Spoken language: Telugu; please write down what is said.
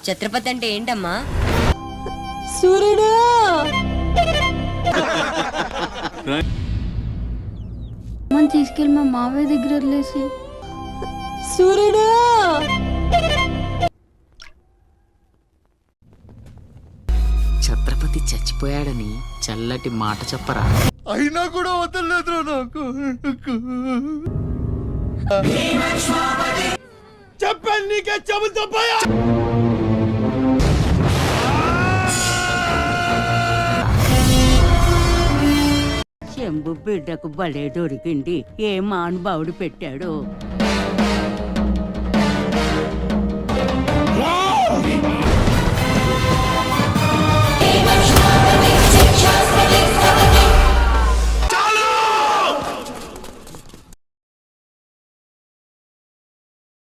ఛత్రపతి అంటే ఏంటమ్మా? సూర్యుడు తీసుకెళ్ళి మా మావయ్య దగ్గర వదిలేసి. సూర్యుడు ఛత్రపతి చచ్చిపోయాడని చల్లటి మాట చెప్పరా? అయినా కూడా వదలలేదు నాకు. చెప్పాను నీకే చెబుతా పోయా. శంభు బిడ్డకు బలే దొరికింది. ఏ మానుభావుడు పెట్టాడు.